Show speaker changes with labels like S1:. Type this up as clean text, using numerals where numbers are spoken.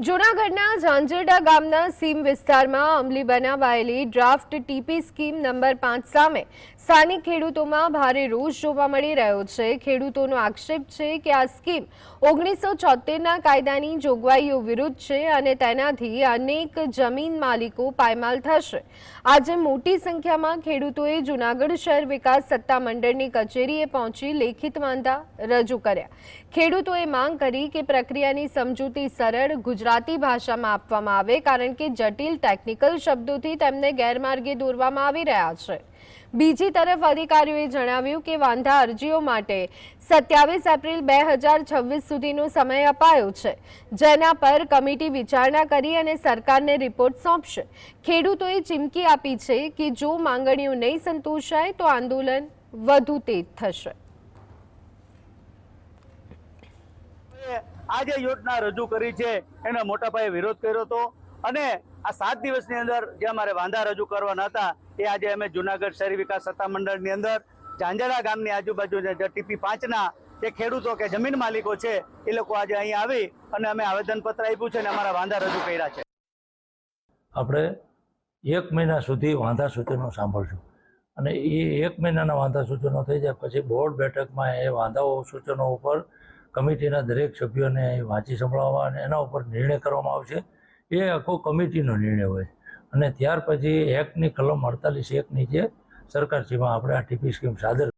S1: જૂનાગઢના ઝાંઝરડા ગામના સીમ વિસ્તારમાં અમલી બનાવાયેલી ડ્રાફ્ટ ટીપી સ્કીમ નંબર 5 સામે સ્થાનિક ખેડૂતોમાં ભારે રોષ જોવા મળી રહ્યો છે। ખેડૂતોનો આક્ષેપ છે કે આ સ્કીમ 1976ના કાયદાની જોગવાઈઓ વિરુદ્ધ છે અને તેનાથી અનેક જમીન માલિકો પાયમાલ થશે। આજે મોટી સંખ્યામાં ખેડૂતોએ જૂનાગઢ શહેર વિકાસ સત્તામંડળની કચેરીએ પહોંચી લેખિત વાંધા રજૂ કર્યા। ખેડૂતોએ માંગ કરી કે પ્રક્રિયાની સમજૂતી સરળ ગુજરાતી ભાષામાં આપવામાં આવે, કારણ કે જટિલ ટેકનિકલ શબ્દોથી તેમને ગેરમાર્ગે દોરવામાં આવી રહ્યા છે। બીજી તરફ અધિકારીઓએ જણાવ્યું કે વાંધા અરજીઓ માટે 27 એપ્રિલ 2026 સુધીનો સમય અપાયો છે, જેના પર કમિટી વિચારણા કરી અને સરકારને રિપોર્ટ સોંપશે। ખેડૂતોએ ચીમકી આપી છે કે જો માંગણીઓ નહીં સંતોષાય તો આંદોલન વધુ તેજ થશે।
S2: આ જે યોજના રજૂ કરી છે એનો મોટા પાયે વિરોધ કર્યો હતો અને આ 7 દિવસની અંદર જે અમારે વાંધા રજૂ કરવાના હતા એ આજે અમે જૂનાગઢ શહેરી વિકાસ સત્તામંડળની અંદર ઝાંઝરડા ગામની આજુબાજુ જે ટીપી 5ના જે ખેડૂતો કે જમીન માલિકો છે એ લોકો આજે અહીં આવી અને અમે આવેદનપત્ર આપ્યું છે અને અમારા વાંધા રજૂ કર્યા છે।
S3: આપણે 1 મહિના સુધી વાંધા સૂચનો સાંભળશું અને એ 1 મહિનાના વાંધા સૂચનો થઈ જાય પછી બોર્ડ બેઠકમાં એ વાંધાઓ સૂચનો ઉપર કમિટીના દરેક સભ્યોને વાંચી સંભળાવવા અને એના ઉપર નિર્ણય કરવામાં આવશે। એ આખો કમિટીનો નિર્ણય હોય અને ત્યાર પછી એક્ટની કલમ 48(1) નીચે સરકારશ્રીમાં આપણે આ ટીપી સ્કીમ સાદર